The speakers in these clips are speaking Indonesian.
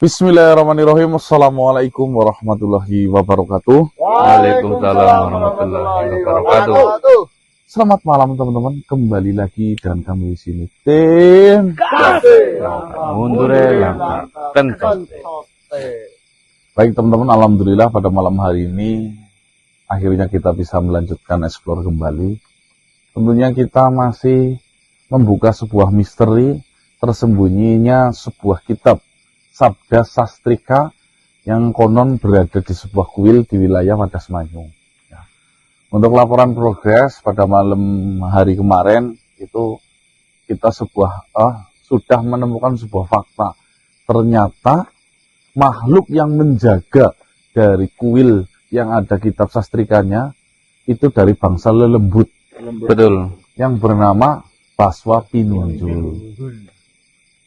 Bismillahirrahmanirrahim. Assalamualaikum warahmatullahi wabarakatuh. Waalaikumsalam warahmatullahi wabarakatuh. Selamat malam teman-teman. Kembali lagi dan kami di sini. Tim Mundur langkah tentu. Baik teman-teman, alhamdulillah pada malam hari ini akhirnya kita bisa melanjutkan explore kembali. Tentunya kita masih membuka sebuah misteri tersembunyinya sebuah kitab Sabda Sastrika yang konon berada di sebuah kuil di wilayah Wadas Manyung. Ya. Untuk laporan progres pada malam hari kemarin itu kita sudah menemukan sebuah fakta. Ternyata makhluk yang menjaga dari kuil yang ada kitab sastrikanya itu dari bangsa lelembut. Betul. Yang bernama Baswa Pinunjul.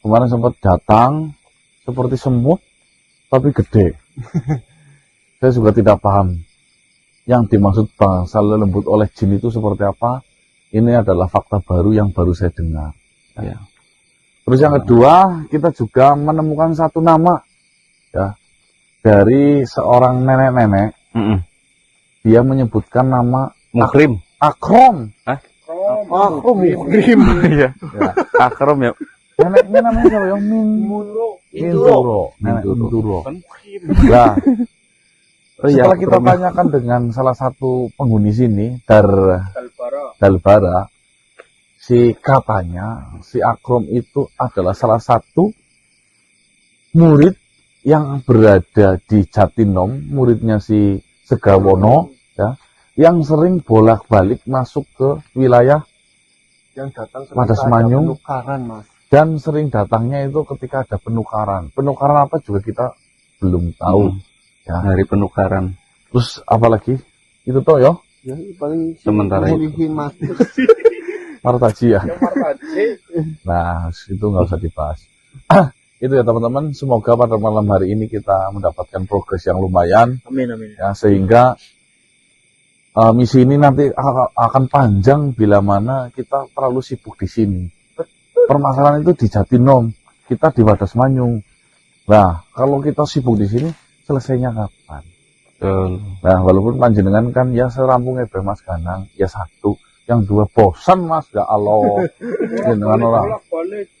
Kemarin sempat datang seperti semut, tapi gede. Saya juga tidak paham yang dimaksud bangsa lelembut oleh jin itu seperti apa. Ini adalah fakta baru yang baru saya dengar. Ya. Terus yang kedua, kita juga menemukan satu nama ya dari seorang nenek-nenek. Dia menyebutkan nama Mukrim. Akrom. Akrom Mukrim. Iya. Akrom ya. Neneknya namanya siapa ya? Minturo. Nenek Minturo. Nah, setelah kita tanyakan dengan salah satu penghuni sini, Dalbara, katanya si Akrom itu adalah salah satu murid yang berada di Jatinom, muridnya si Segawono, ya, yang sering bolak-balik masuk ke wilayah yang datang Wadas Manyung, Mas. dan sering datangnya itu ketika ada penukaran. Penukaran apa juga kita belum tahu. Ya. Hari penukaran. Terus apalagi? Itu toh ya? Ya, paling sementara itu. Martaji ya. Nah, itu nggak usah dibahas. Itu ya teman-teman. Semoga pada malam hari ini kita mendapatkan progres yang lumayan. Amin. Ya, sehingga misi ini nanti akan panjang bila mana kita terlalu sibuk di sini. Permasalahan itu di Jatinom, kita di Wadas Manyung. Nah, kalau kita sibuk di sini, selesainya kapan? Nah, walaupun panjenengan kan ya serampung Mas Ganang, ya satu, yang dua bosan Mas, ya Allah. Dengan orang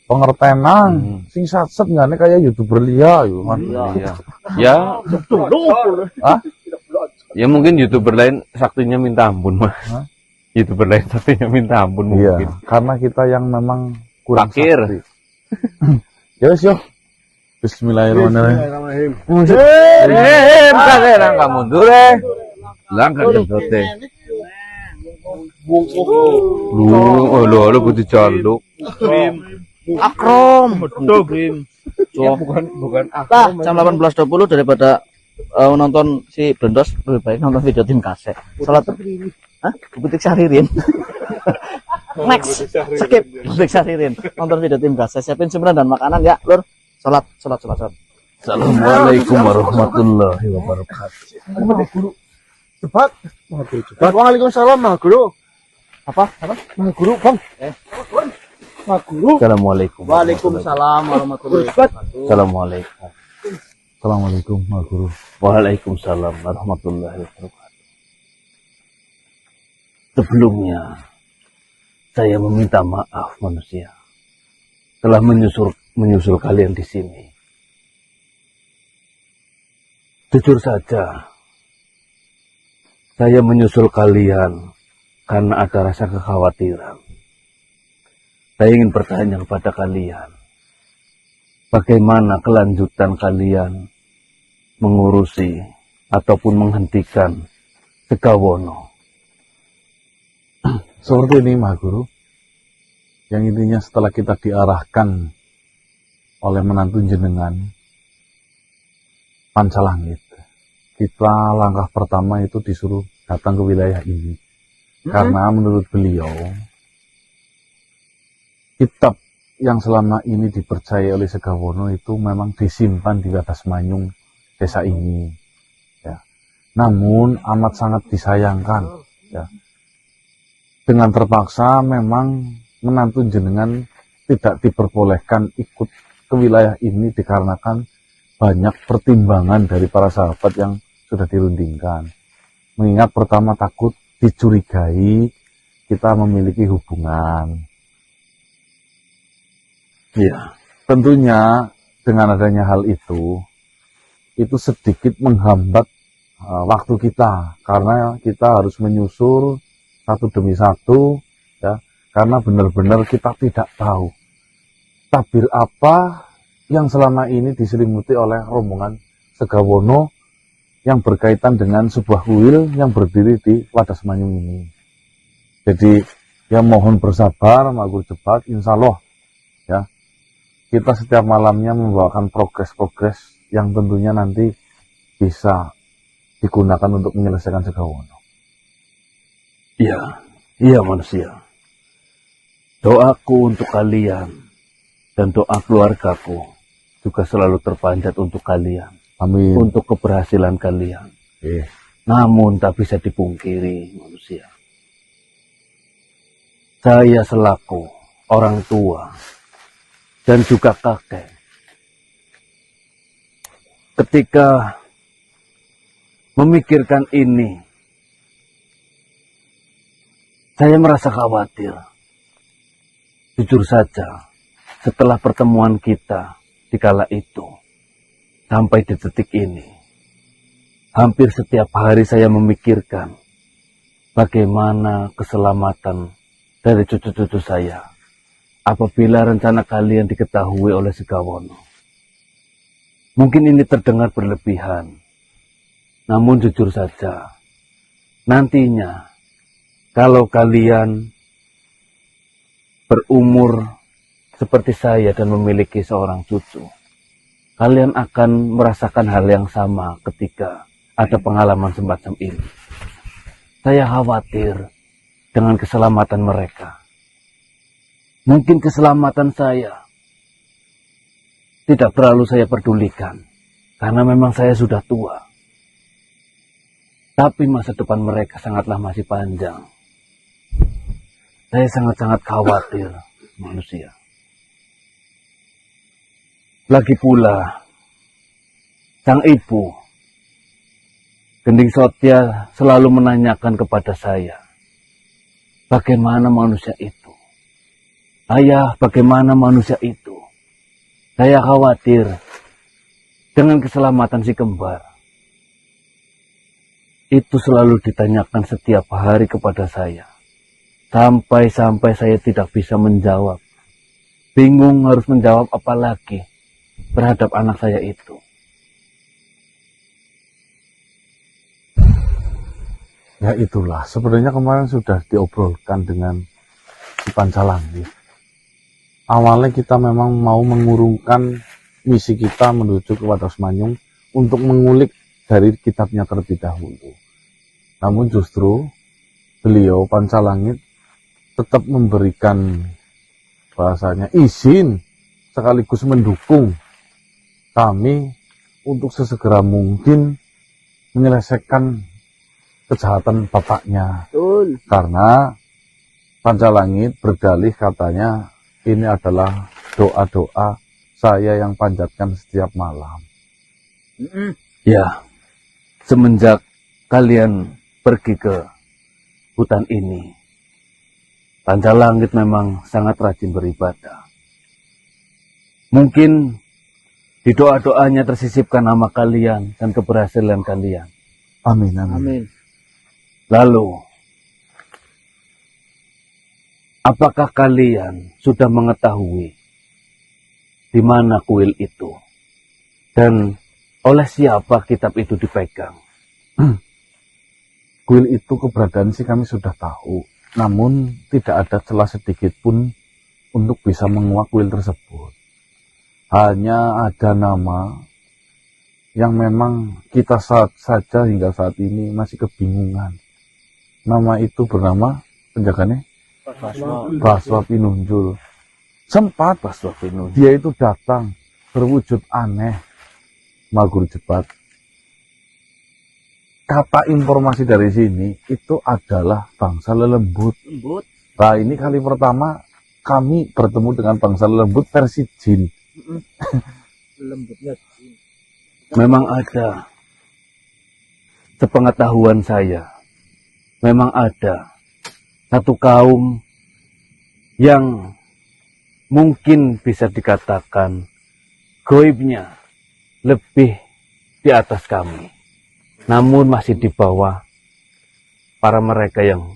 pengertenan, sing satset nggak kayak YouTuber liya, Mas. Ya. Ya mungkin YouTuber lain saktinya minta ampun, Mas. YouTuber lain saktinya minta ampun mungkin. Iya, karena kita yang memang kurang Fakir. Ya wes yo. Bismillahirrahmanirrahim. Langkah mundur langkah tentu. Lu butuh jaluk. Akrom. Bukan Akrom. Jam 18.20 daripada menonton si Blendos lebih baik nonton video tim kaset. Salat. Hah? Butik Syahririn. Next, skip Butik Syahririn. Nonton video tim kaset. Siapin cemilan dan makanan ya, Lur. Salat. Assalamualaikum warahmatullahi wabarakatuh. Cepat. Waalaikumsalam, Mas Guru. Apa? Mas Guru, Bang. Mas Guru. Assalamualaikum. Waalaikumsalam warahmatullahi wabarakatuh. Assalamualaikum. Assalamualaikum, Mas Guru. Waalaikumsalam warahmatullahi wabarakatuh. Sebelumnya, saya meminta maaf manusia telah menyusul kalian di sini. Jujur saja, saya menyusul kalian karena ada rasa kekhawatiran. Saya ingin bertanya kepada kalian, bagaimana kelanjutan kalian mengurusi ataupun menghentikan Segawono? Seperti ini, Mas Guru. Yang intinya setelah kita diarahkan oleh menantu jenengan Pancalangit, kita langkah pertama itu disuruh datang ke wilayah ini. Karena menurut beliau, kitab yang selama ini dipercaya oleh Segawono itu memang disimpan di Wadas Manyung desa ini. Ya. Namun amat sangat disayangkan. Ya. Dengan terpaksa memang menantu jenengan tidak diperbolehkan ikut ke wilayah ini dikarenakan banyak pertimbangan dari para sahabat yang sudah dirundingkan. Mengingat pertama takut dicurigai kita memiliki hubungan. Iya. Tentunya dengan adanya hal itu sedikit menghambat waktu kita, karena kita harus menyusul satu demi satu, ya, karena benar-benar kita tidak tahu tabir apa yang selama ini diselimuti oleh rombongan Segawono yang berkaitan dengan sebuah kuil yang berdiri di Wadas Manyung ini. Jadi ya mohon bersabar, magur cepat, insya Allah ya kita setiap malamnya membawakan progres-progres yang tentunya nanti bisa digunakan untuk menyelesaikan Segawono. Iya manusia. Doaku untuk kalian dan doa keluargaku juga selalu terpanjat untuk kalian. Amin. Untuk keberhasilan kalian. Namun tak bisa dipungkiri manusia. Saya selaku orang tua dan juga kakek, ketika memikirkan ini, saya merasa khawatir. Jujur saja, setelah pertemuan kita di kala itu, sampai di detik ini, hampir setiap hari saya memikirkan bagaimana keselamatan dari cucu-cucu saya apabila rencana kalian diketahui oleh Segawono. Mungkin ini terdengar berlebihan, namun jujur saja, nantinya kalau kalian berumur seperti saya dan memiliki seorang cucu, kalian akan merasakan hal yang sama ketika ada pengalaman semacam ini. Saya khawatir dengan keselamatan mereka. Mungkin keselamatan saya tidak terlalu saya pedulikan, karena memang saya sudah tua. Tapi masa depan mereka sangatlah masih panjang. Saya sangat-sangat khawatir manusia. Lagi pula, sang ibu, Gending Sotya selalu menanyakan kepada saya, bagaimana manusia itu? Ayah, bagaimana manusia itu? Saya khawatir dengan keselamatan si kembar. Itu selalu ditanyakan setiap hari kepada saya. Sampai-sampai saya tidak bisa menjawab. Bingung harus menjawab apa lagi terhadap anak saya itu. Ya itulah, sebenarnya kemarin sudah diobrolkan dengan si Pancalangit. Awalnya kita memang mau mengurungkan misi kita menuju ke Wadas Manyung untuk mengulik dari kitabnya terlebih dahulu. Namun justru beliau Pancalangit tetap memberikan bahasanya izin sekaligus mendukung kami untuk sesegera mungkin menyelesaikan kejahatan bapaknya. Betul. Karena Pancalangit berdalih katanya ini adalah doa-doa saya yang panjatkan setiap malam. Ya, semenjak kalian pergi ke hutan ini, Pancalangit memang sangat rajin beribadah. Mungkin di doa-doanya tersisipkan nama kalian dan keberhasilan kalian. Amin, amin. Amin. Lalu, apakah kalian sudah mengetahui di mana kuil itu? Dan oleh siapa kitab itu dipegang? Kuil itu keberadaan sih kami sudah tahu. Namun tidak ada celah sedikit pun untuk bisa menguak kuil tersebut. Hanya ada nama yang memang kita saja hingga saat ini masih kebingungan. Nama itu bernama penjaganya Baswa Pinunjul. Sempat Baswa Pinunjul. dia itu datang berwujud aneh, magur cepat. Kata informasi dari sini itu adalah bangsa lelembut. Nah ini kali pertama kami bertemu dengan bangsa lelembut versi jin. Lembutnya jin. Memang ada, sepengetahuan saya, memang ada satu kaum yang mungkin bisa dikatakan goibnya lebih di atas kami, namun masih di bawah para mereka yang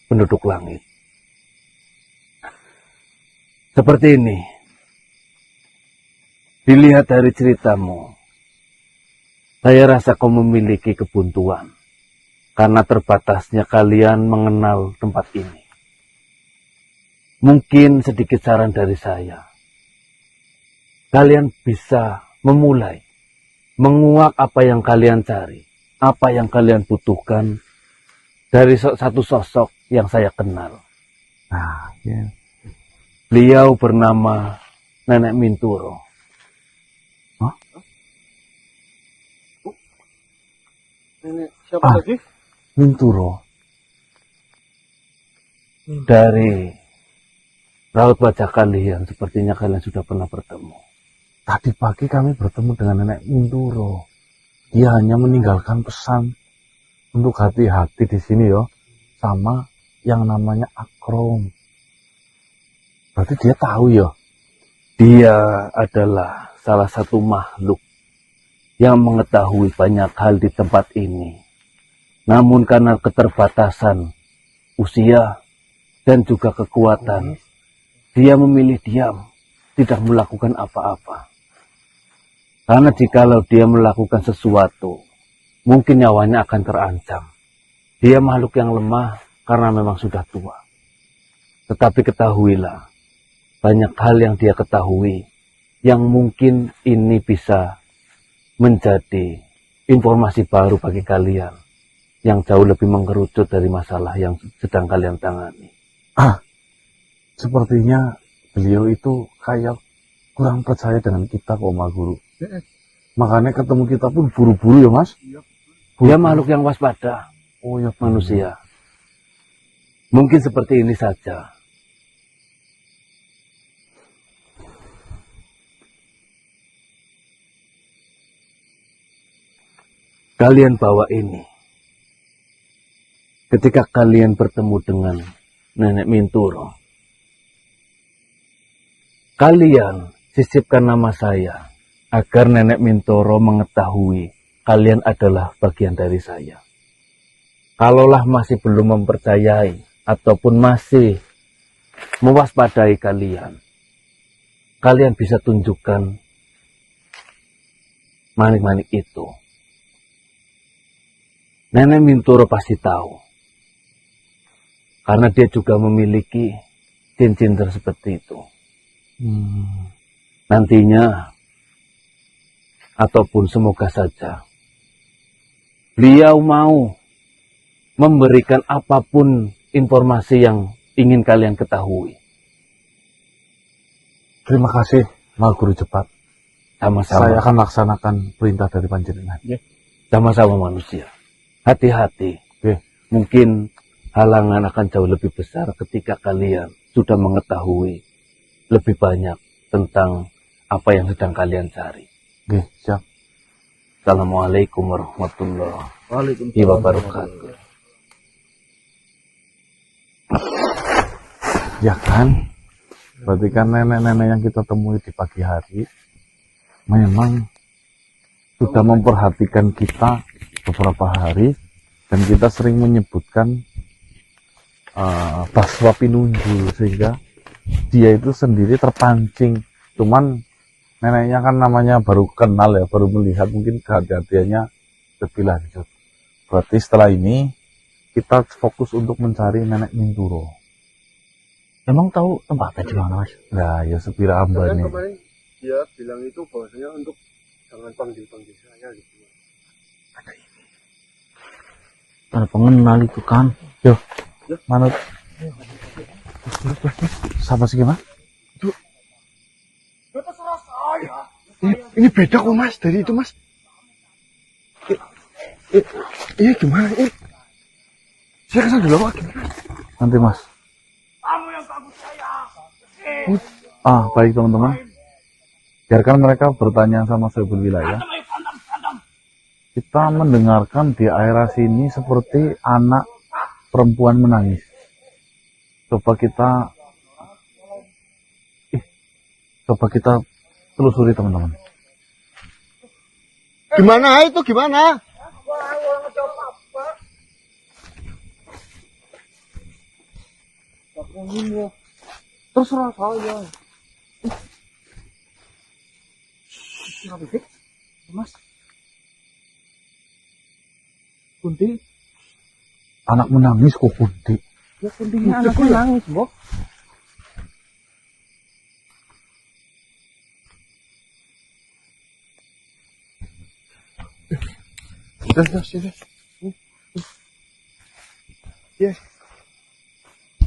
penduduk langit. Seperti ini, dilihat dari ceritamu, saya rasa kau memiliki kebuntuan karena terbatasnya kalian mengenal tempat ini. Mungkin sedikit saran dari saya. Kalian bisa memulai menguak apa yang kalian cari, apa yang kalian butuhkan dari satu sosok yang saya kenal. Nah, ya. Beliau bernama Nenek Minturo. Nenek siapa lagi? Minturo. Dari raut wajah kalian, sepertinya kalian sudah pernah bertemu. Tadi pagi kami bertemu dengan Nenek Minturo. Dia hanya meninggalkan pesan untuk hati-hati di sini yo, sama yang namanya Akrom. Berarti dia tahu yo. Dia adalah salah satu makhluk yang mengetahui banyak hal di tempat ini. Namun karena keterbatasan usia dan juga kekuatan, dia memilih diam, tidak melakukan apa-apa. Karena jikalau dia melakukan sesuatu, mungkin nyawanya akan terancam. Dia makhluk yang lemah karena memang sudah tua. Tetapi ketahuilah, banyak hal yang dia ketahui yang mungkin ini bisa menjadi informasi baru bagi kalian yang jauh lebih mengerucut dari masalah yang sedang kalian tangani. Sepertinya beliau itu kayak kurang percaya dengan kita kok, Mas Guru. Makanya ketemu kita pun buru-buru ya, Mas. Dia makhluk yang waspada, Oh ya, manusia. Mungkin seperti ini saja. Kalian bawa ini. Ketika kalian bertemu dengan Nenek Minturo, kalian sisipkan nama saya agar Nenek Mintoro mengetahui kalian adalah bagian dari saya. Kalaulah masih belum mempercayai ataupun masih mewaspadai kalian, kalian bisa tunjukkan manik-manik itu. Nenek Mintoro pasti tahu, karena dia juga memiliki cincin seperti itu. Nantinya, ataupun semoga saja, beliau mau memberikan apapun informasi yang ingin kalian ketahui. Terima kasih, Mas Guru cepat. Sama-sama. Saya akan laksanakan perintah dari panjenengan. Sama-sama manusia. Hati-hati. Mungkin halangan akan jauh lebih besar ketika kalian sudah mengetahui lebih banyak tentang apa yang sedang kalian cari. Oke, siap. Assalamualaikum warahmatullahi wabarakatuh. Ya kan? Berarti kan nenek-nenek yang kita temui di pagi hari memang sudah memperhatikan kita beberapa hari, dan kita sering menyebutkan Baswa Pinunjul, sehingga dia itu sendiri terpancing. Cuman neneknya kan namanya baru kenal ya, baru melihat, mungkin kehati-hatiannya lebih lanjut. Berarti setelah ini kita fokus untuk mencari Nenek Minturo. Emang tahu tempatnya di mana, Mas? Nah, ya sepira amba nih. Kemarin dia bilang itu bahwasanya untuk jangan panggil-panggil saya gitu. Ada pengenal itu kan. Yo, manut. Siapa sih gimana? Ini beda kok Mas dari itu Mas. Iya gimana? Saya kesana dulu Pak. Nanti Mas. Baik teman-teman. Biarkan mereka bertanya sama Soebul Wilayah. kita mendengarkan di area sini seperti anak perempuan menangis. Coba kita telusuri teman-teman. Gimana itu gimana? Terserah saya. Mas. Kunti. Anak menangis kok Kunti. Ya kuntinya anaknya nangis, Bok.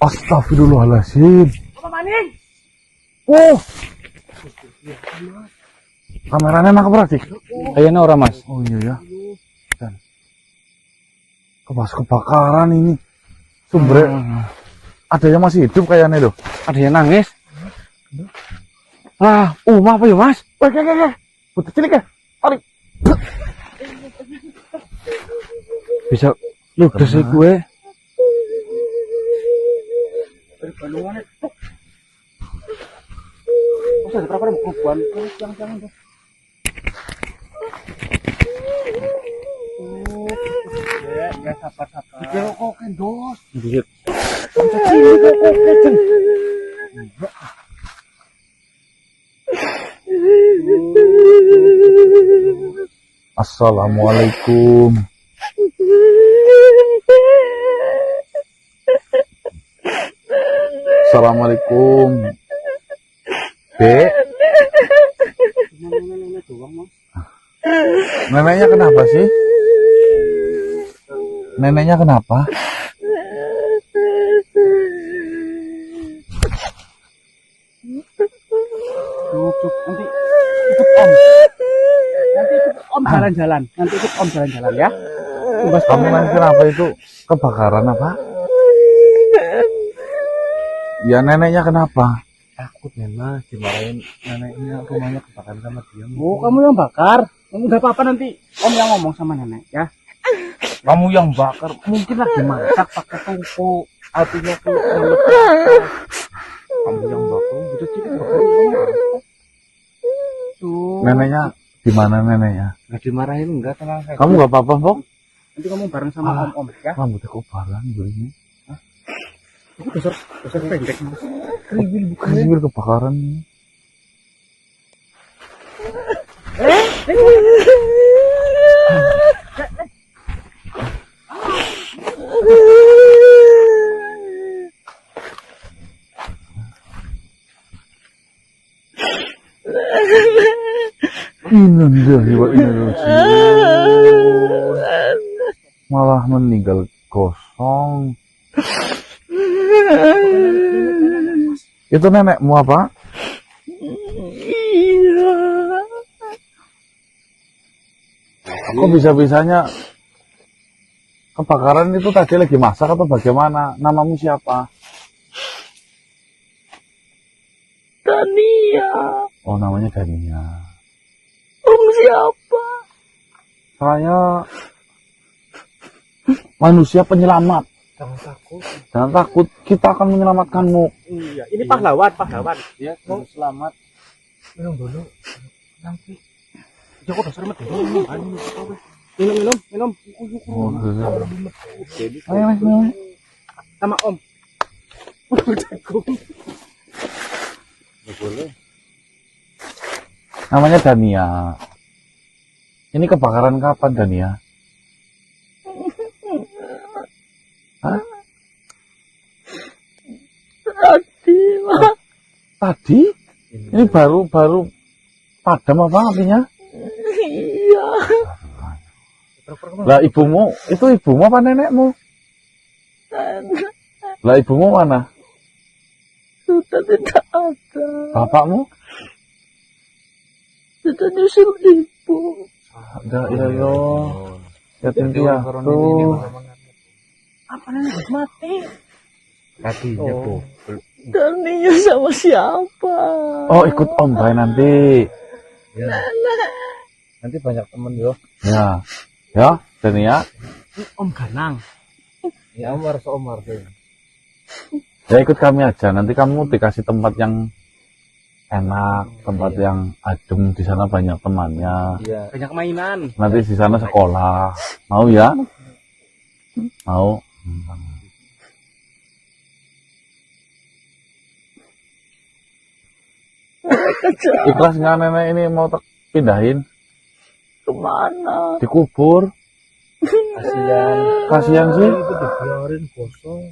Astagfirullahaladzim. Apa maning? Oh. Kameranya enak berarti. Kayaknya orang Mas. Oh iya ya. Dan kebakaran ini. Sumbernya ada yang masih hidup kayaknya loh. Ada yang nangis. Ah, apa ya Mas? Oke. Butuh cilik ya. Tarik. Bisa ludes sih gue. Masa ada berapa perempuan? Jangan tuh. Ya sabar. Kok kendos. Dikit. Assalamualaikum. Assalamualaikum. Dek. Neneknya kenapa sih? Neneknya kenapa? Cukup nanti ikut Om. Nanti ikut Om jalan-jalan. Nanti ikut Om jalan-jalan ya. Kamu nanti kenapa itu? Kebakaran apa? Ya neneknya kenapa? Takut ya Mas, dimarahin neneknya, rumahnya kebakaran sama dia. Oh, kamu yang bakar. Kamu udah apa-apa nanti Om yang ngomong sama nenek ya. Kamu yang bakar, mungkin lagi masak pakai tungku, apinya tuh kamu yang bakar, gitu sih bakar. Neneknya gimana neneknya? Nggak dimarahin, enggak, tenang saja. Kamu nggak apa-apa, Bok? Nanti kamu bareng sama Om ya. Rambutnya kok barang begini? Aku dasar pendek Mas. Kriwil kebakaran. Innalillahi wa inna ilaihi raji'un. Malah meninggal kosong. Itu nenekmu apa? Iya. Kok bisa-bisanya kebakaran itu tadi lagi masak atau bagaimana? Namamu siapa? Tania. Oh, namanya Dania. Om siapa? Saya manusia penyelamat. Jangan takut. Jangan takut, kita akan menyelamatkanmu. Iya, ini pahlawan. Ya, kamu selamat. Minum dulu. Nanti. Ya kok dasar medeni. Minum. Oh, Ayo, sama Om. Nggak boleh. namanya Dania. Ini kebakaran kapan, Dania? Hah? Tadi, Mas. Tadi? Ini baru padam apa apinya? Iya. Lah ibumu, itu ibumu apa nenekmu? Lah ibumu mana? Sudah tidak ada. Bapakmu? Sudah nyusul ibu. Ada, iya. Yatim piatu. Apa nenek mati? Kakinya tuh. Dania sama siapa? Oh, ikut om baik nanti. Ya. Nanti banyak temen yo. Ya. Ya, Dania. Om Ganang. Ya Omar, Omar deh. Ya ikut kami aja. Nanti kamu dikasih tempat yang enak, tempat yang adem. Di sana banyak temannya. Iya. Banyak mainan. Nanti di sana sekolah. Mau ya? Mau. Ikhlas nggak nenek ini mau pindahin? Kemana? Dikubur? Kasihan. Kasihan sih. Itu dibiarin kosong.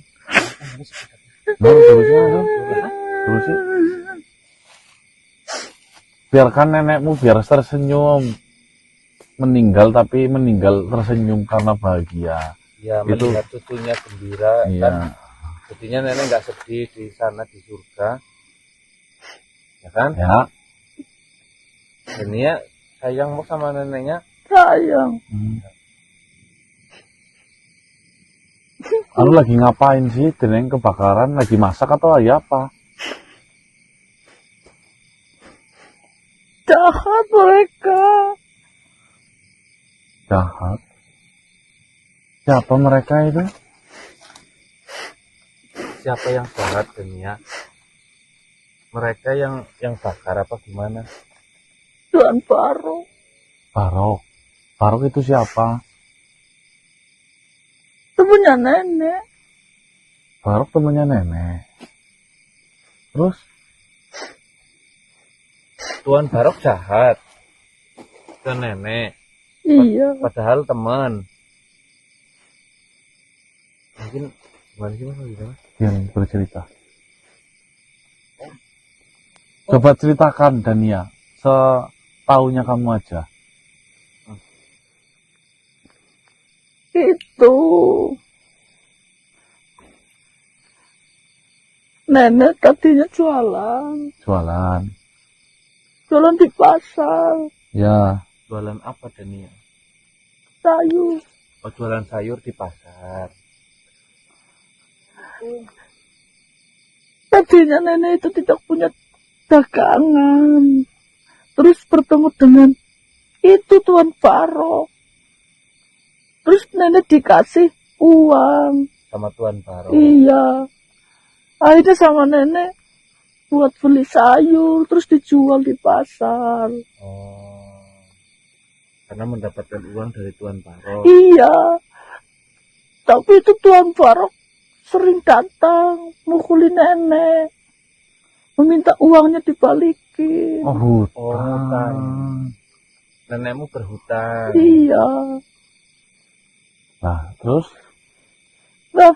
Terusnya, terusnya. Biarkan nenekmu biar tersenyum. Meninggal tapi meninggal tersenyum karena bahagia. Ya, Itu. melihat cucunya gembira kan. Iya. Jadinya nenek nggak sedih di sana di surga. Ya kan? Ya. Dan ya sayangmu sama neneknya. Sayang. Lalu lagi ngapain sih? Deneng kebakaran, lagi masak atau lagi apa? Jahat mereka. Jahat. Siapa mereka itu? Siapa yang jahat Denia? Mereka yang bakar apa gimana? Tuan Faruk. Faruk. Faruk itu siapa? Temennya nenek. Faruk temannya nenek. Terus? Tuan Barok jahat ke nenek. Iya. Padahal teman. Mungkin gimana sih mas? Gimana? Yang bercerita. Coba ceritakan Dania. Setaunya kamu aja. Itu. Nenek tadinya jualan. Jualan. Jualan di pasar. Ya. Jualan apa Denia? Sayur. Oh, jualan sayur di pasar. Tadinya nenek itu tidak punya dagangan. Terus bertemu dengan itu Tuan Farok. Terus nenek dikasih uang. Sama Tuan Barok. Iya. Akhirnya sama nenek buat beli sayur. Terus dijual di pasar. Oh. Karena mendapatkan uang dari Tuan Barok. Iya. Tapi itu Tuan Farok sering datang mukulin nenek. Meminta uangnya dibalikin. Oh, Oh, hutang. hutang. Nenekmu berhutang. Iya. Nah, terus? Nah,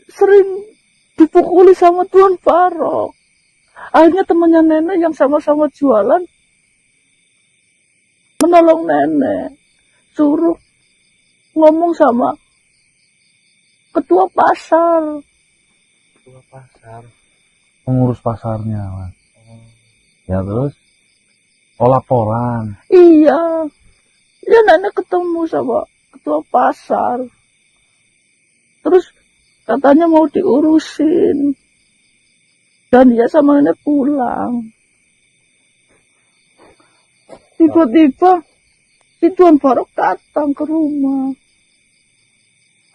sering dipukuli sama Tuan Farok. Akhirnya temannya nenek yang sama-sama jualan menolong nenek. Suruh ngomong sama ketua pasar. Ketua pasar. Pengurus pasarnya, Mas. Ya, terus? Oh, laporan. Iya. Ya nenek ketemu sama ketua pasar. Terus katanya mau diurusin. Dan dia sama nenek pulang. Tiba-tiba si Tuan Farok datang ke rumah.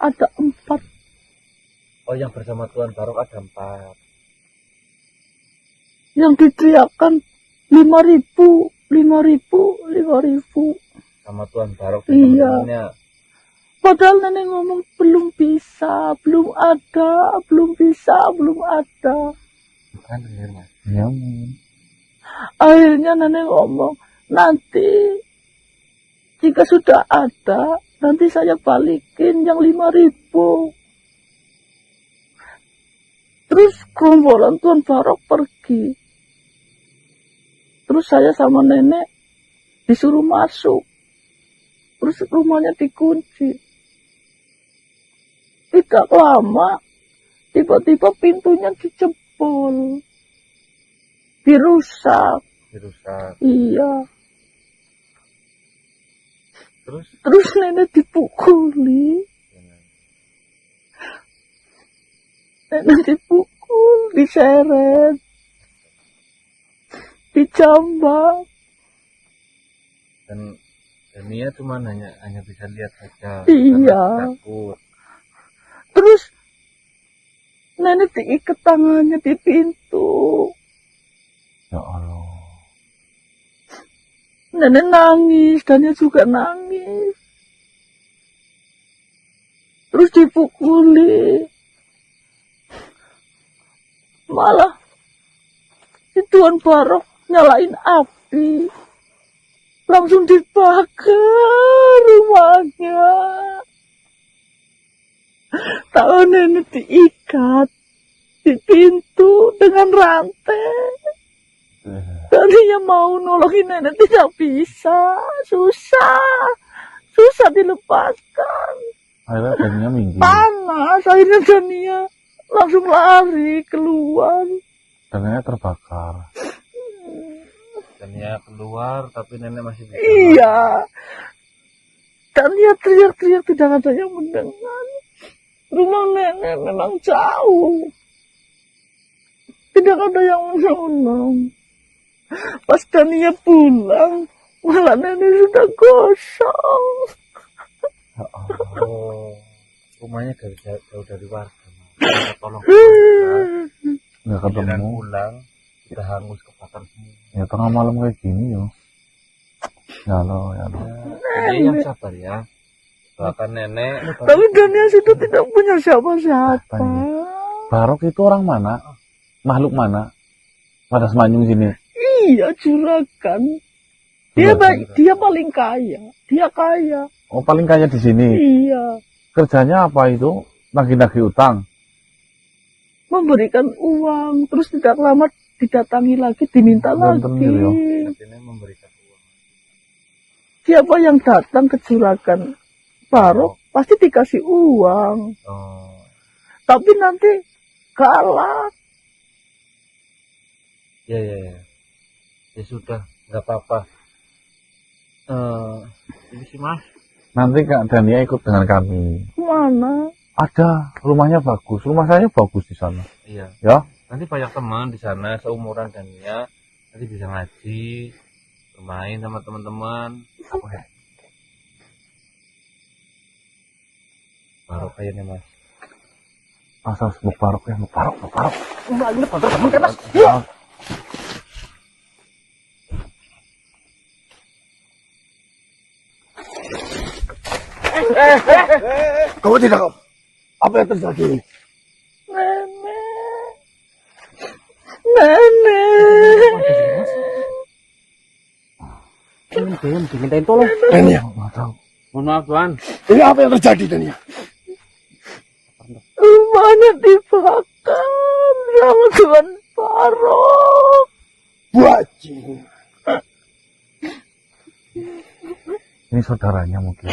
Ada 4. Oh, yang bersama Tuan Barok ada 4. Yang diteriakan 5.000, 5.000, 5.000. Sama Tuan Barok. Iya. Temennya. Padahal nenek ngomong belum bisa, belum ada, belum bisa, belum ada. Kan bener mas. Ya. Akhirnya nenek ngomong, nanti jika sudah ada, nanti saya balikin yang 5.000. Terus gerombolan Tuan Farok pergi. Terus saya sama nenek disuruh masuk. Terus rumahnya dikunci. Tidak lama, tiba-tiba pintunya dijebol. Dirusak. Dirusak. Iya. Terus Nenek dipukuli. Nenek dipukul, diseret, dijambak. dan Dania cuma hanya bisa lihat saja. Iya. Takut. Terus nenek diikat tangannya di pintu. Ya Allah. Nenek nangis, Dania juga nangis. Terus dipukuli. Malah si Tuan Barok nyalain api. Langsung dibakar rumahnya. Tahu nenek diikat di pintu dengan rantai. Tadinya mau nolongin nenek tidak bisa, susah dilepaskan. Akhirnya Dania minggir. Panas, akhirnya Dania langsung lari keluar. Dania terbakar. Dania keluar, tapi nenek masih bisa. Iya. Dania teriak-teriak tidak ada yang mendengar. Rumah nenek memang jauh. Tidak ada yang menolong. Pas Dania pulang, malah nenek sudah gosong. Oh, rumahnya jauh dari warga. Kita tolong pulang. Nggak Giliran ketemu. pulang, kita hangus kebakar semua. Ya tengah malam kayak gini yo. Ya Allah, ya Allah. Jadi yang sabar ya. Bahkan nenek. Tapi Dania sudah tidak punya siapa-siapa. Barok itu orang mana? Makhluk mana? Pada Semanjung sini. Iya, juragan. Dia paling kaya. Dia kaya. Oh, paling kaya di sini. Iya. Kerjanya apa itu? Nagih-nagih utang. Memberikan uang. Terus tidak lama didatangi lagi, diminta Belum lagi. tenir, ya. Nenek memberikan uang. Siapa yang datang ke juragan Barok pasti dikasih uang. Oh, Tapi nanti kalah. ya. Ya sudah, nggak apa-apa. Ini sih mas. Nanti Kak Dania ikut dengan kami. Mana? Ada, rumahnya bagus. Rumah saya bagus di sana. Iya. Ya. Nanti banyak teman di sana seumuran Dania. Nanti bisa ngaji, bermain sama teman-teman. Baru kayaknya mas. Asal Mubarok ya, Mubarok. Kamu tidak apa yang terjadi ini? Nenek. Dimintain tolong. Dania, Nggak tahu. Mohon maaf Tuan. ini apa yang terjadi Dania? Rumahnya dibakar sama Tuan Barok. Bajing. Ini saudaranya mungkin.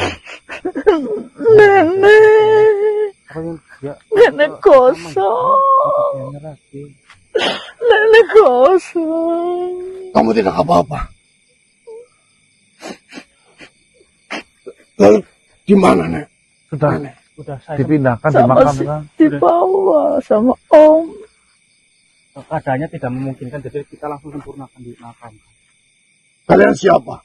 Nenek. Apa yang dia? Nenek kosong. Nenek kosong. Kamu tidak apa-apa. Lalu di mana, Nek? Sudah Nenek. Udah saya. dipindahkan, Sama dimakamkan. dibawa sama Om. Keadaannya tidak memungkinkan, jadi kita langsung sempurnakan di makam. Kalian siapa?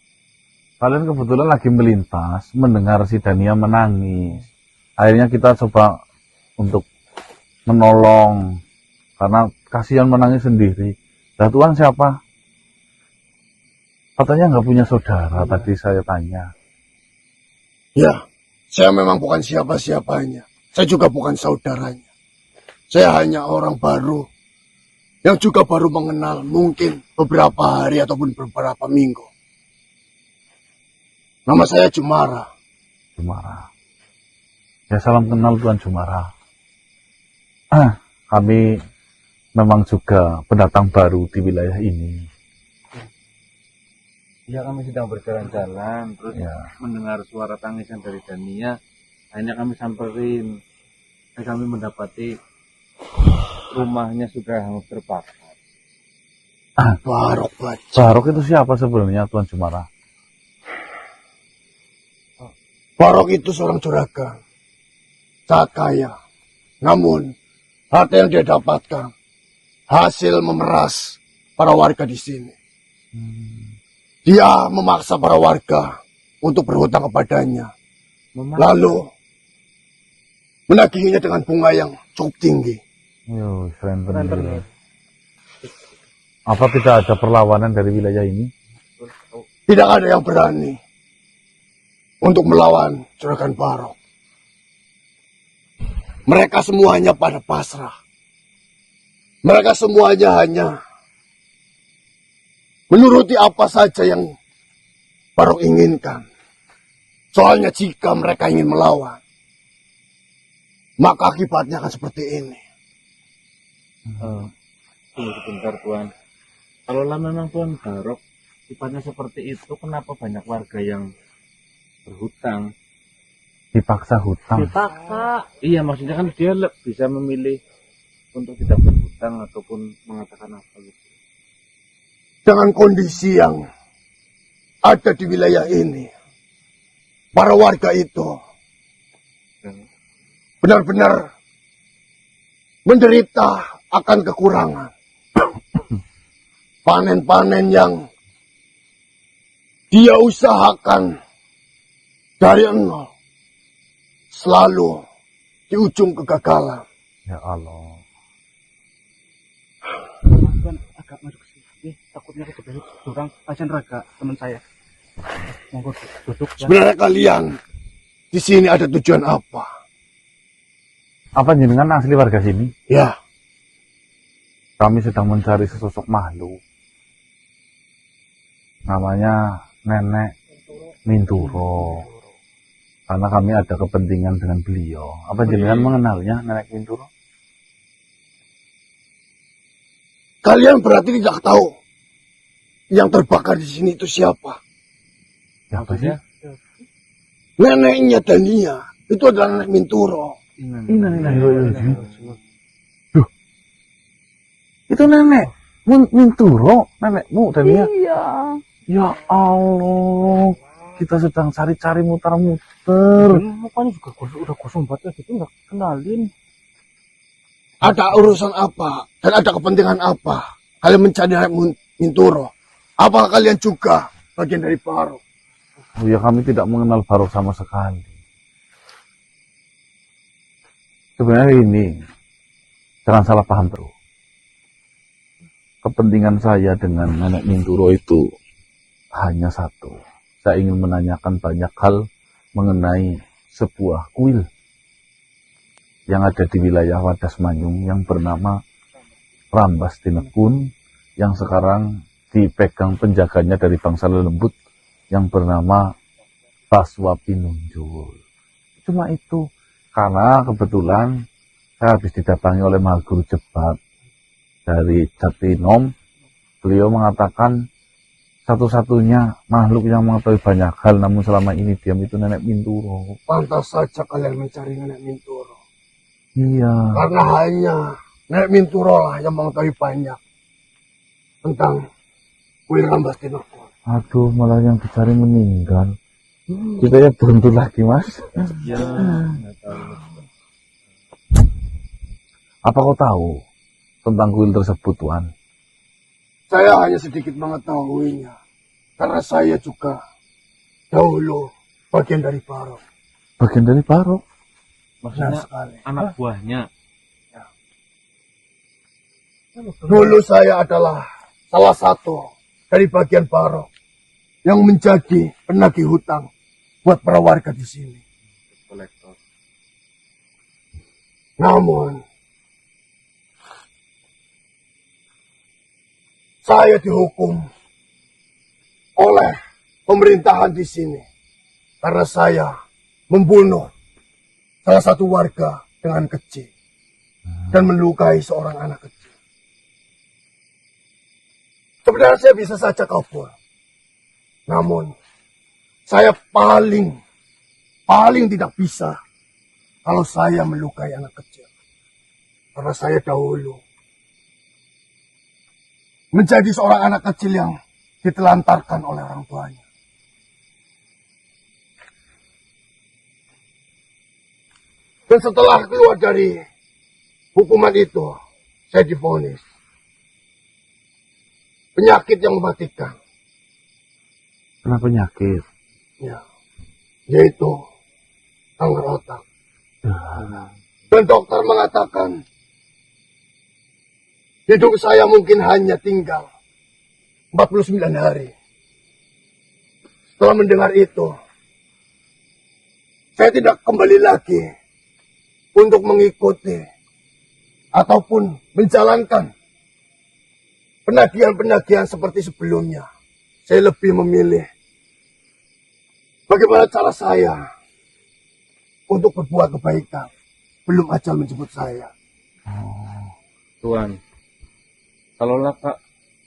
Kalian kebetulan lagi melintas, mendengar si Dania menangis. Akhirnya kita coba untuk menolong, karena kasihan menangis sendiri. Lah Tuhan siapa? Katanya nggak punya saudara, tadi saya tanya. Ya, saya memang bukan siapa-siapanya. Saya juga bukan saudaranya. Saya hanya orang baru yang juga baru mengenal mungkin beberapa hari ataupun beberapa minggu. Nama saya Jumara. Jumara. Ya salam kenal Tuan Jumara. Kami memang juga pendatang baru di wilayah ini. Ya kami sedang berjalan-jalan, terus Ya. mendengar suara tangisan dari Dania. Akhirnya kami samperin, dan kami mendapati rumahnya sudah hangus terbakar. Barok Bajing. Barok itu siapa sebenarnya Tuan Jumara? Barok itu seorang juragan. Sangat kaya. Namun, harta yang dia dapatkan hasil memeras para warga di sini. Dia memaksa para warga untuk berhutang kepadanya. Lalu menagihinya dengan bunga yang cukup tinggi. Yo, keren. Apa tidak ada perlawanan dari wilayah ini? Tidak ada yang berani untuk melawan Juragan Barok. Mereka semuanya pada pasrah. Mereka semuanya hanya menuruti apa saja yang Barok inginkan. Soalnya jika mereka ingin melawan, maka akibatnya akan seperti ini. Tunggu sebentar Tuan. Kalaulah memang Tuan Barok sifatnya seperti itu, kenapa banyak warga yang berhutang? Dipaksa hutang. Dipaksa. Iya, maksudnya kan dia bisa memilih untuk tidak berhutang ataupun mengatakan apa gitu. Dengan kondisi yang ada di wilayah ini, para warga itu benar-benar menderita akan kekurangan. Panen-panen yang dia usahakan dari nol selalu di ujung kegagalan. Ya Allah. Tuan agak masuk ke sini. Takutnya kebetulan orang pasien raga teman saya. Monggo duduk. Ya. Sebenarnya kalian di sini ada tujuan apa? Apa jenengan asli warga sini? Ya, Kami sedang mencari sesosok makhluk. Namanya Nenek Minturo. Karena kami ada kepentingan dengan beliau. Apa jenengan mengenalnya, Nenek Minturo? kalian berarti tidak tahu yang terbakar di sini itu siapa? Siapa sih? Neneknya Dania itu adalah Nenek Minturo. Duh, itu Nenek Minturo, nenekmu Dania. Iya. Ya Allah, kita sedang cari-cari muter-muter. Mukanya juga udah gosong banget gitu, nggak kenalin. Ada urusan apa dan ada kepentingan apa kalian mencari Nenek Minturo? Apakah kalian juga bagian dari Barok? Oh ya, kami tidak mengenal Barok sama sekali. Sebenarnya ini, jangan salah paham bro. Kepentingan saya dengan Nenek Minturo itu hanya satu. Saya ingin menanyakan banyak hal mengenai sebuah kuil yang ada di wilayah Wadas Manyung yang bernama Rambas Tinekun, yang sekarang dipegang penjaganya dari bangsa lelembut yang bernama Baswa Pinunjul. Cuma itu, karena kebetulan saya habis didatangi oleh Mahal Guru Jebat dari Jatinom. Beliau mengatakan satu-satunya makhluk yang mengetahui banyak hal namun selama ini diam itu Nenek Minturo. Pantas saja kalian mencari Nenek Minturo. Iya. Karena hanya Nenek Minturo lah yang mengetahui banyak tentang kuil Rambas Tinekun. Aduh, malah yang dicari meninggal. Kita ya beruntung lagi, Mas. Ya, nggak tahu. Apa kau tahu tentang kuil tersebut, Tuan? Saya hanya sedikit mengetahuinya. Karena saya juga dahulu bagian dari Barok. Bagian dari Barok. Maksudnya Benar sekali. anak buahnya. Dulu saya adalah salah satu dari bagian Barok yang menjadi penagih hutang buat para warga di sini. Kolektor. Namun, saya dihukum oleh pemerintahan di sini karena saya membunuh salah satu warga dengan keji dan melukai seorang anak kecil. Sebenarnya saya bisa saja kabur, namun saya paling tidak bisa kalau saya melukai anak kecil, karena saya dahulu menjadi seorang anak kecil yang ditelantarkan oleh orang tuanya. Dan setelah keluar dari hukuman itu, saya divonis penyakit yang mematikan. Kena penyakit. Ya, yaitu kanker otak. Dan dokter mengatakan hidup saya mungkin hanya tinggal 49 hari. Setelah mendengar itu, saya tidak kembali lagi untuk mengikuti ataupun menjalankan penagihan-penagihan seperti sebelumnya. Saya lebih memilih bagaimana cara saya untuk berbuat kebaikan belum ajal menjemput saya. Tuan, kalaulah Pak,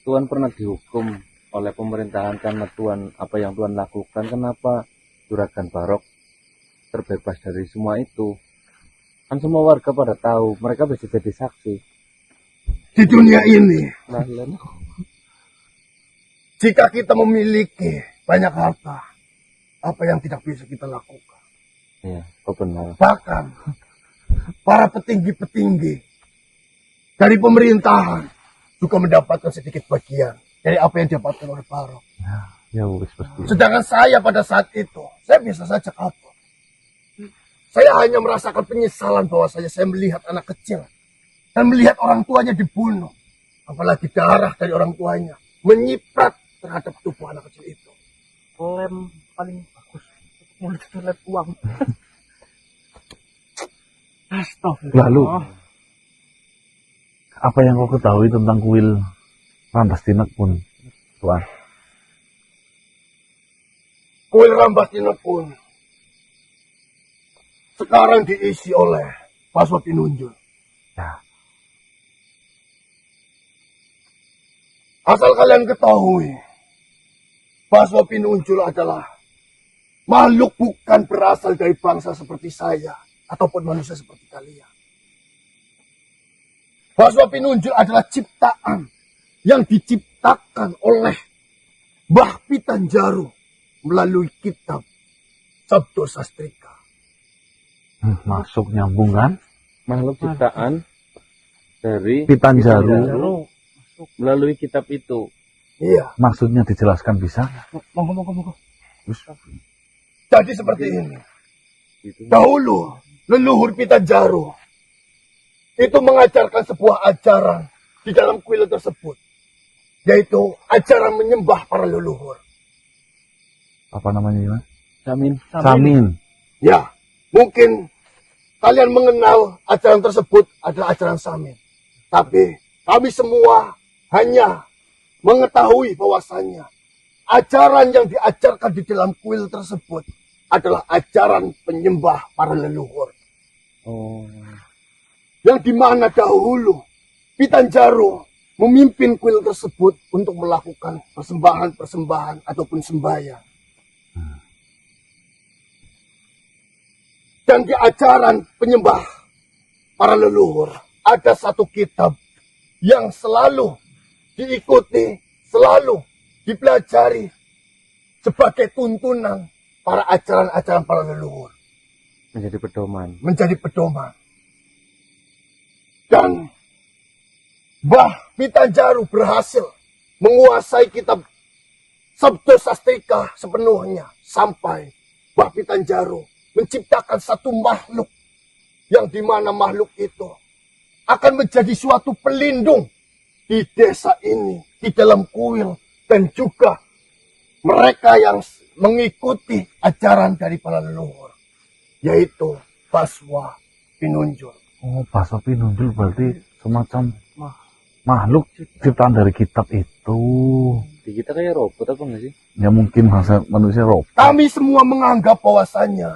Tuan pernah dihukum oleh pemerintahan karena Tuan apa yang Tuan lakukan, kenapa Juragan Barok terbebas dari semua itu? Kan semua warga pada tahu, mereka bisa jadi saksi. Di dunia ini, Lalu, jika kita memiliki banyak harta, apa yang tidak bisa kita lakukan? ya, kau benar. Bahkan para petinggi-petinggi dari pemerintahan juga mendapatkan sedikit bagian dari apa yang didapatkan oleh Barok. Ya wis pasti. Sedangkan saya pada saat itu, saya bisa saja kapok. Saya hanya merasakan penyesalan bahwa saya melihat anak kecil dan melihat orang tuanya dibunuh. Apalagi darah dari orang tuanya menyiprat terhadap tubuh anak kecil itu. Lem paling bagus untuk mulut itu lem uang. Astagfirullah. Lalu, apa yang kau ketahui tentang kuil Rambas Tinek pun, Tuan? Kuil Rambas Tinek pun sekarang diisi oleh Baswa Pinunjul. Ya. Asal kalian ketahui, Baswa Pinunjul adalah makhluk bukan berasal dari bangsa seperti saya ataupun manusia seperti kalian. Baswa Pinunjul adalah ciptaan yang diciptakan oleh Mbah Pitanjaru melalui kitab Sabdo Sastrika. Masuk nyambung kan? Makhluk ciptaan dari Pitanjaru. melalui kitab itu. Iya, Maksudnya dijelaskan bisa? Monggo. jadi seperti ini. Gitu. Dahulu, leluhur Pitanjaru itu mengajarkan sebuah ajaran di dalam kuil tersebut, yaitu ajaran menyembah para leluhur. Apa namanya? Mas? Samin. Samin. Ya, mungkin kalian mengenal ajaran tersebut adalah ajaran Samin. Tapi kami semua hanya mengetahui bahwasannya ajaran yang diajarkan di dalam kuil tersebut adalah ajaran penyembah para leluhur. Oh. Yang dimana dahulu Pitanjaru memimpin kuil tersebut untuk melakukan persembahan-persembahan ataupun sembahyang. Dan di ajaran penyembah para leluhur ada satu kitab yang selalu diikuti, selalu dipelajari sebagai tuntunan para ajaran-ajaran para leluhur. Menjadi pedoman. Menjadi pedoman. Dan Mbah Pitanjaru berhasil menguasai kitab Sabdo Sastrika sepenuhnya. Sampai Mbah Pitanjaru menciptakan satu makhluk yang dimana makhluk itu akan menjadi suatu pelindung di desa ini, di dalam kuil, dan juga mereka yang mengikuti ajaran dari para leluhur, yaitu Baswa Pinunjul. Oh, Baswa Pinunjul berarti semacam makhluk ciptaan dari kitab itu. Di kita kayak robot apa enggak sih? Ya mungkin manusia robot. Kami semua menganggap bahwasannya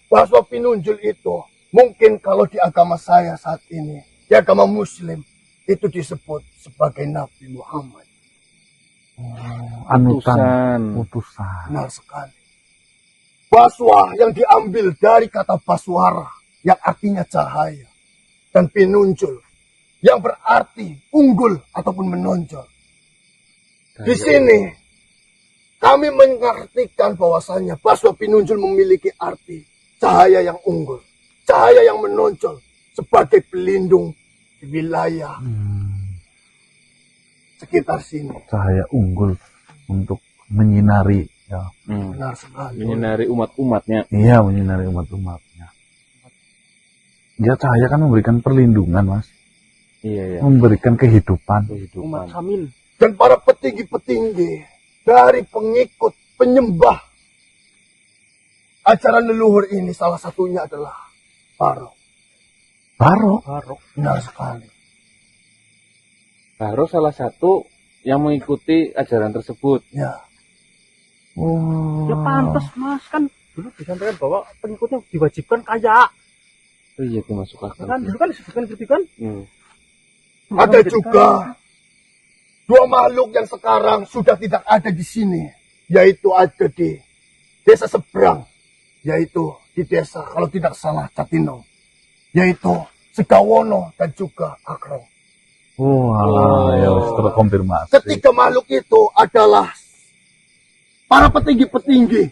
Baswa Pinunjul itu mungkin kalau di agama saya saat ini, di agama Muslim, itu disebut sebagai Nabi Muhammad. Anutan. Utusan. Utusan. Benar sekali. Baswa yang diambil dari kata baswara yang artinya cahaya, dan Pinunjul yang berarti unggul ataupun menonjol. Di sini kami mengartikan bahwasanya Baswa Pinunjul memiliki arti cahaya yang unggul, cahaya yang menonjol sebagai pelindung di wilayah sekitar sini. Cahaya unggul untuk menyinari Ya. Benar sekali. Menyinari umat-umatnya. Iya, menyinari umat-umatnya. Dia cahaya kan memberikan perlindungan, Mas. Iya, ya. Memberikan kehidupan. Kehidupan. Dan para petinggi-petinggi dari pengikut penyembah ajaran leluhur ini salah satunya adalah Barok. Barok. Benar sekali. Baru salah satu yang mengikuti ajaran tersebut. Ya. Oh. Ya pantas mas, kan dulu disampaikan bahwa pengikutnya diwajibkan kaya. Oh iya, itu masuk akal. Kan dulu kan disebutkan gitu kan. Ada juga dua makhluk yang sekarang sudah tidak ada di sini, yaitu ada di desa seberang, yaitu di desa kalau tidak salah Catino, yaitu Segawono dan juga Akrong. Wah, ya terkonfirmasi. Ketiga makhluk itu adalah para petinggi-petinggi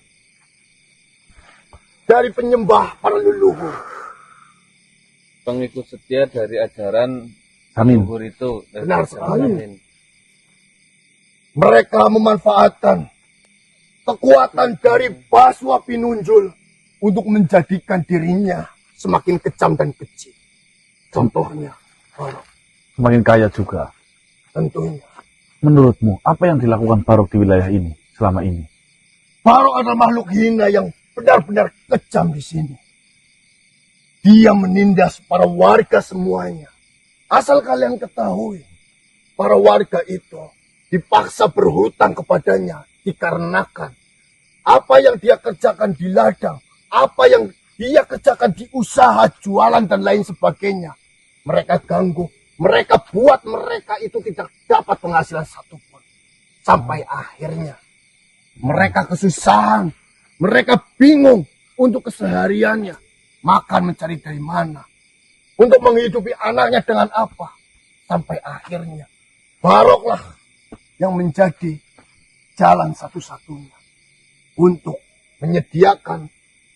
dari penyembah para leluhur. Pengikut setia dari ajaran Amin. leluhur itu. Dari Benar ajaran sekali. Amin. Mereka memanfaatkan kekuatan dari Baswa Pinunjul untuk menjadikan dirinya semakin kejam dan keji. Contohnya, Barok. Semakin kaya juga. Tentunya. Menurutmu, apa yang dilakukan Barok di wilayah ini selama ini? Barok adalah makhluk hina yang benar-benar kejam di sini. Dia menindas para warga semuanya. Asal kalian ketahui, para warga itu dipaksa berhutang kepadanya dikarenakan apa yang dia kerjakan di ladang, apa yang dia kerjakan di usaha jualan dan lain sebagainya. Mereka ganggu, mereka buat mereka itu tidak dapat penghasilan satupun. Sampai akhirnya mereka kesusahan, mereka bingung untuk kesehariannya. Makan mencari dari mana, untuk menghidupi anaknya dengan apa. Sampai akhirnya Baroklah yang menjadi jalan satu-satunya untuk menyediakan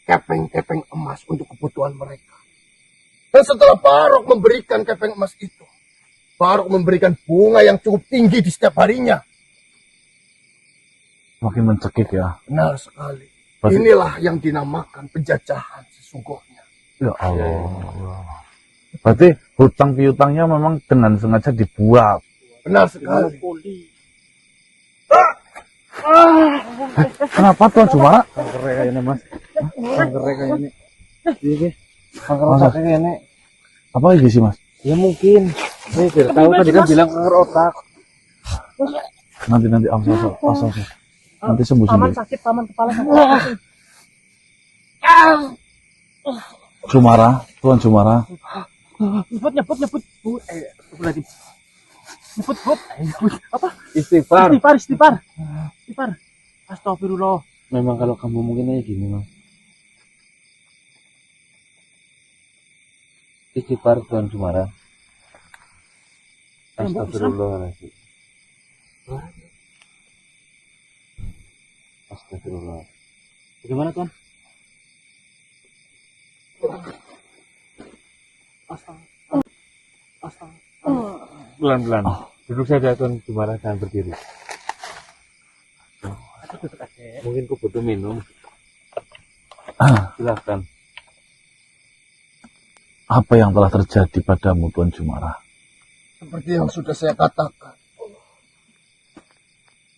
kepeng-kepeng emas untuk kebutuhan mereka. Dan setelah Barok memberikan kepeng emas itu, Barok memberikan bunga yang cukup tinggi di setiap harinya. Makin mencekik ya. Benar sekali. Berarti- Inilah yang dinamakan penjajahan sesungguhnya. Ya Allah. Berarti hutang piutangnya memang dengan sengaja dibuat. Benar sekali. Kenapa Tuan Jumara? Kanker kayaknya mas. Kanker kayaknya. Iya, kanker Masa? otak kayaknya. Apa lagi sih Mas? Ya mungkin. Saya tidak tahu tadi kan bilang kanker otak. Nanti asal. Nanti sembuh. Sakit, paman kepala sakit. Jumara, Tuan Jumara. Nyebut. Berarti. Nyebut. Apa? Istighfar. Istighfar. Astagfirullah. Memang kalau kamu mungkin aja gini mas. Istighfar Tuan Jumara. Astagfirullahaladzim. Astagfirullah. Bagaimana Tuan? Pelan-pelan. Duduk saja Tuan Jumara, jangan berdiri. Mungkin kau butuh minum. Silahkan. Apa yang telah terjadi padamu Tuan Jumara? Seperti yang sudah saya katakan.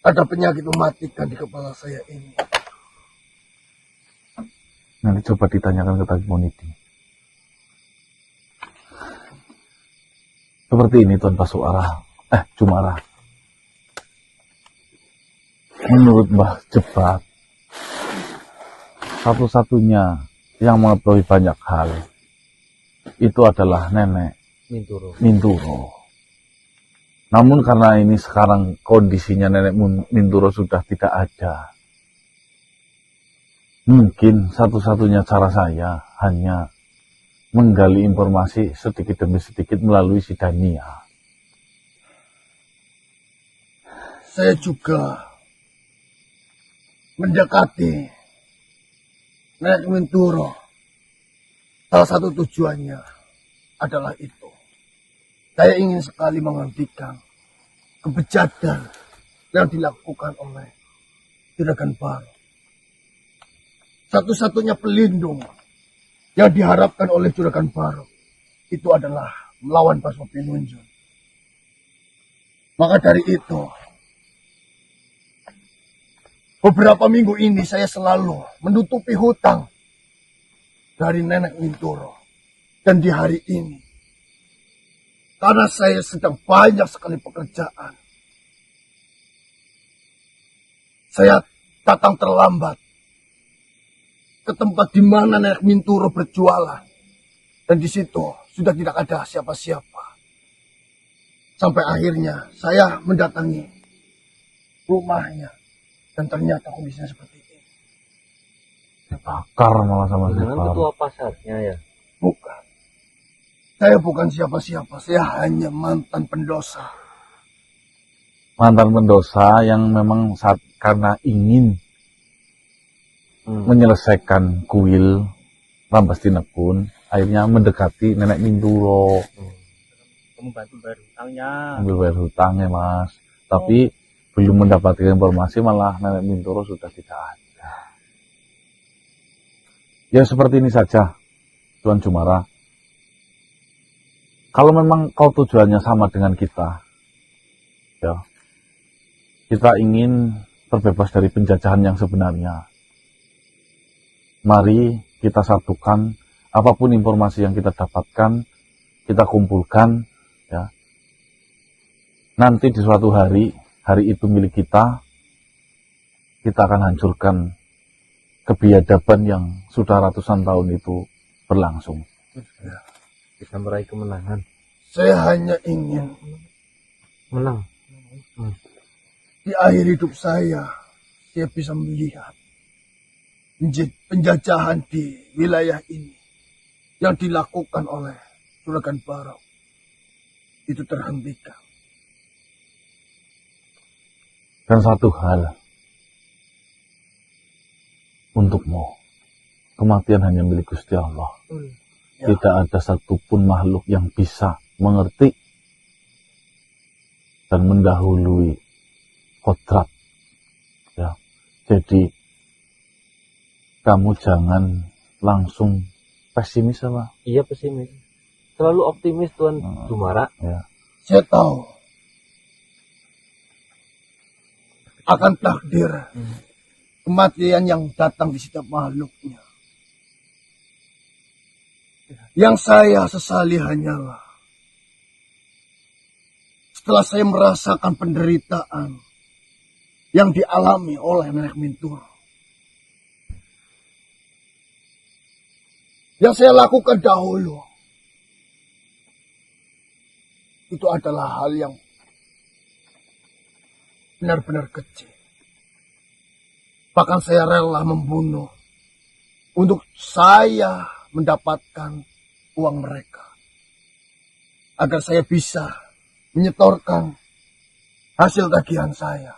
Ada penyakit mematikan di kepala saya ini. Nanti coba ditanyakan ke Tajmoniti. Seperti ini Tuan Jumara. Menurut Mbah Jebat, satu-satunya yang mengetahui banyak hal itu adalah Nenek Minturo. Namun karena ini sekarang kondisinya Nenek Minturo sudah tidak ada, mungkin satu-satunya cara saya hanya menggali informasi sedikit demi sedikit melalui si Dania. Saya juga mendekati Nenek Minturo. Salah satu tujuannya adalah itu. Saya ingin sekali menghentikan kebejatan yang dilakukan oleh Juragan Baro. Satu-satunya pelindung yang diharapkan oleh Juragan Baro itu adalah melawan Basma Pinunjul. Maka dari itu, beberapa minggu ini saya selalu menutupi hutang dari Nenek Mintoro. Dan di hari ini, karena saya sedang banyak sekali pekerjaan, saya datang terlambat ke tempat di mana Nenek Mintoro berjualan. Dan di situ sudah tidak ada siapa-siapa. Sampai akhirnya saya mendatangi rumahnya. Dan ternyata kondisinya seperti ini. Dibakar malah sama si Dengan Baro. ketua pasarnya ya. Bukan. Saya bukan siapa-siapa. Saya hanya mantan pendosa. Mantan pendosa yang memang karena ingin menyelesaikan kuil Rambas Tinekun, akhirnya mendekati Nenek Mintoro. Kamu bantu bayar hutangnya. Ambil bayar hutangnya, Mas. Tapi belum mendapatkan informasi, malah Nenek Mintoro sudah tidak ada. Ya seperti ini saja, Tuan Jumara. Kalau memang kau tujuannya sama dengan kita, ya, kita ingin terbebas dari penjajahan yang sebenarnya. Mari kita satukan apapun informasi yang kita dapatkan, kita kumpulkan, ya. Nanti di suatu hari itu milik kita akan hancurkan kebiadaban yang sudah ratusan tahun itu berlangsung. Bisa meraih kemenangan. Saya hanya ingin Menang. di akhir hidup saya bisa melihat penjajahan di wilayah ini yang dilakukan oleh Juragan Baro itu terhentikan. Dan satu hal, untukmu, kematian hanya milik Gusti Allah. Ya. Tidak ada satupun makhluk yang bisa mengerti dan mendahului kodrat. Ya. Jadi kamu jangan langsung pesimis apa? Iya pesimis. Selalu optimis Tuan Jumara. Ya. Saya tahu akan takdir kematian yang datang di setiap makhluknya. Yang saya sesali hanyalah setelah saya merasakan penderitaan yang dialami oleh Nenek Mintoro. Yang saya lakukan dahulu itu adalah hal yang benar-benar kecil. Bahkan saya rela membunuh untuk saya mendapatkan uang mereka. Agar saya bisa menyetorkan hasil tagihan saya.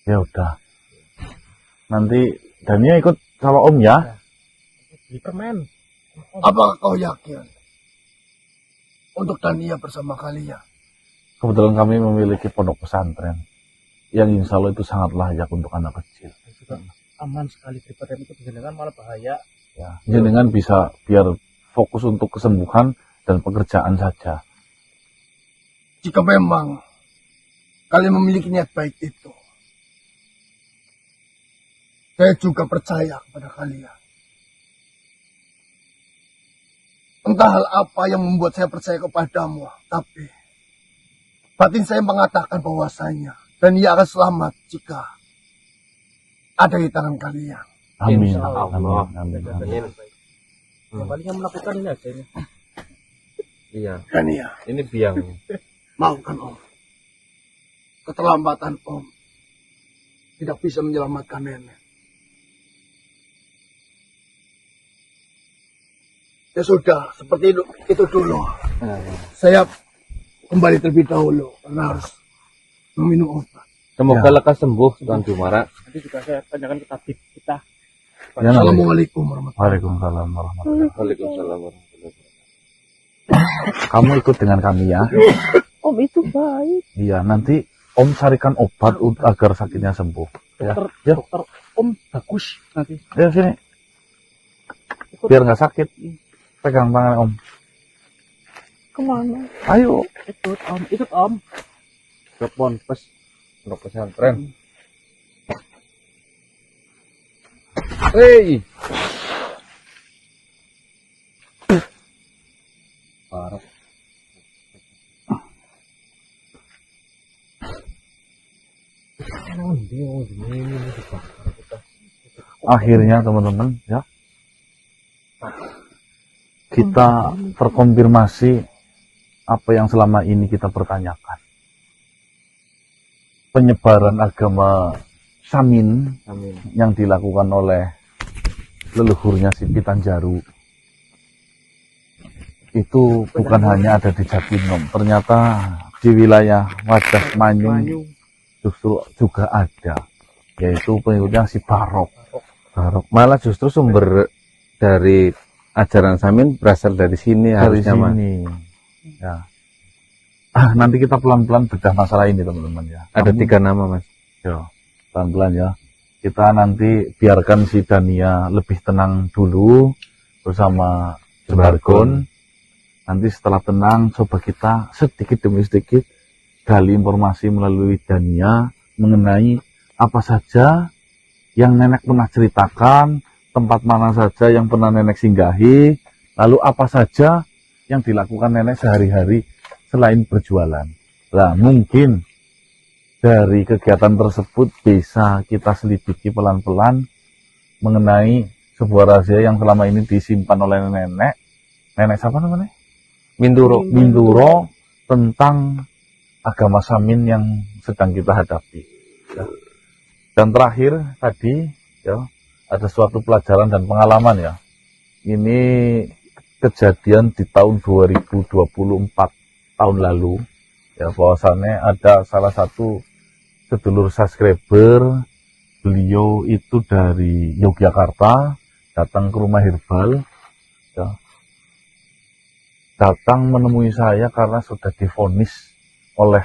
Ya udah. Nanti Dania ikut sama Om ya. Beli permen. Apakah kau yakin untuk Dania bersama kalian? Kebetulan kami memiliki pondok pesantren yang insya Allah itu sangat layak untuk anak kecil. Juga aman sekali daripada itu jenengan malah bahaya. Ya, jenengan bisa biar fokus untuk kesembuhan dan pekerjaan saja. Jika memang kalian memiliki niat baik itu, saya juga percaya kepada kalian. Entah hal apa yang membuat saya percaya kepadamu, tapi batin saya mengatakan bahwasanya dan ia akan selamat jika ada di tangan kalian. Amin. Insya Allah. Amin. Amin. Yang paling yang melakukan ini aja ini. Iya. Dania, Ini biang. maafkan Om. Keterlambatan Om tidak bisa menyelamatkan nenek. Ya sudah, seperti itu dulu. Saya kembali terlebih dahulu karena harus meminum obat. Semoga lekas sembuh Tuan Jumara. Nanti juga saya tanyakan ke tabib kita. Ya, Assalamualaikum warahmatullahi Waalaikumsalam warahmatullahi Waalaikumsalam warahmatullahi wabarakatuh. wabarakatuh. Kamu ikut dengan kami ya. Om itu baik. Iya, nanti Om carikan obat agar sakitnya sembuh. Ya, ya. Dokter Om bagus nanti. Ya sini. Biar nggak sakit. Pegang tangan Om. Kemana? Ayo. Ikut Om. Ke Ponpes untuk pesantren. Hei. Parah. Akhirnya teman-teman ya, kita terkonfirmasi apa yang selama ini kita pertanyakan. Penyebaran agama Samin yang dilakukan oleh leluhurnya si Pitanjaru itu bukan hanya ada di Jatinom, ternyata di wilayah Wadas Manyung justru juga ada, yaitu pengikutnya si Barok. Malah justru sumber dari ajaran Samin berasal dari sini, Dari harusnya Mas. sini ya. Nanti kita pelan-pelan bedah masalah ini teman-teman ya. Ada Namun, 3 nama Mas. ya, pelan-pelan ya. Kita nanti biarkan si Dania lebih tenang dulu bersama Jembargon. Nanti setelah tenang, coba kita sedikit demi sedikit gali informasi melalui Dania mengenai apa saja yang nenek pernah ceritakan, tempat mana saja yang pernah nenek singgahi, lalu apa saja yang dilakukan nenek sehari-hari selain berjualan. Nah, mungkin dari kegiatan tersebut bisa kita selidiki pelan-pelan mengenai sebuah rahasia yang selama ini disimpan oleh nenek. Nenek siapa namanya? Minduro tentang agama Samin yang sedang kita hadapi. Ya. Dan terakhir tadi ya, ada suatu pelajaran dan pengalaman ya. Ini kejadian di tahun 2024 tahun lalu ya, bahwasannya ada salah satu sedulur subscriber, beliau itu dari Yogyakarta datang ke rumah herbal ya. Datang menemui saya karena sudah divonis oleh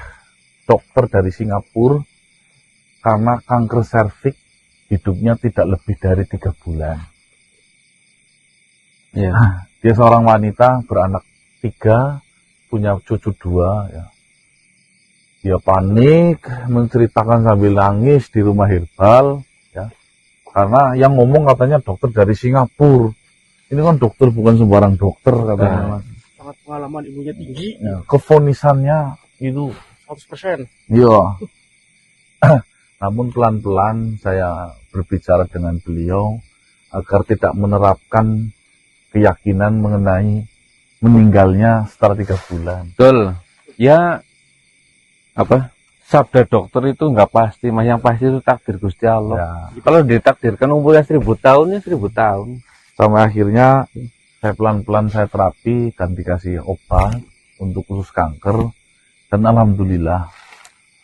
dokter dari Singapura karena kanker serviks, hidupnya tidak lebih dari 3 bulan. Ya. Dia seorang wanita beranak 3, punya cucu 2 ya. Dia panik menceritakan sambil nangis di rumah herbal ya. Karena yang ngomong katanya dokter dari Singapura. Ini kan dokter bukan sembarang dokter katanya. Sangat pengalaman, ilmunya tinggi. Ya, kevonisannya itu 100%. iya. Namun pelan-pelan saya berbicara dengan beliau agar tidak menerapkan keyakinan mengenai meninggalnya setelah 3 bulan. Betul. Ya, apa? Sabda dokter itu nggak pasti, Mas. Yang pasti itu takdir Gusti Allah. Ya, Kalau ditakdirkan umurnya 1000 tahun, ya 1000 tahun. sampai akhirnya saya pelan-pelan saya terapi dan dikasih obat untuk khusus kanker, dan alhamdulillah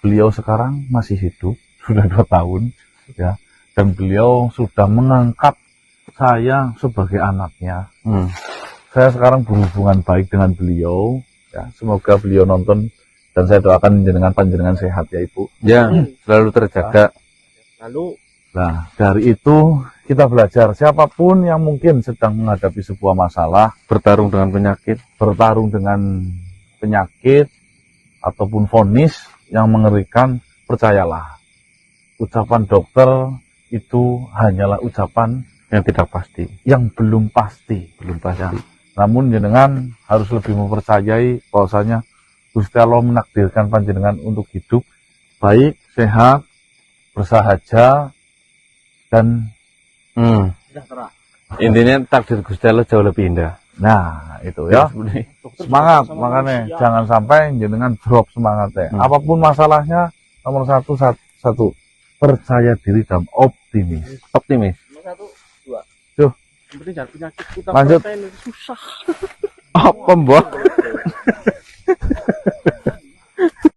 beliau sekarang masih hidup, sudah 2 tahun ya, dan beliau sudah mengangkat saya sebagai anaknya. Saya sekarang berhubungan baik dengan beliau ya, semoga beliau nonton dan saya doakan panjenengan sehat ya Ibu. Ya, selalu terjaga. Lalu Nah, dari itu kita belajar siapapun yang mungkin sedang menghadapi sebuah masalah, Bertarung dengan penyakit. bertarung dengan penyakit ataupun vonis yang mengerikan, percayalah, ucapan dokter itu hanyalah ucapan Yang tidak pasti. yang belum pasti. Belum pasti. Namun jenengan harus lebih mempercayai bahwasanya Gusti Allah menakdirkan panjenengan untuk hidup baik, sehat, bersahaja, dan Intinya takdir Gusti Allah jauh lebih indah. nah itu ya. Semangat, makanya jangan sampai jenengan drop semangatnya. Apapun masalahnya, nomor satu, percaya diri dan optimis. Optimis. Tuh, yang penting jangan penyakit, lanjut. susah. Apa, Mbak?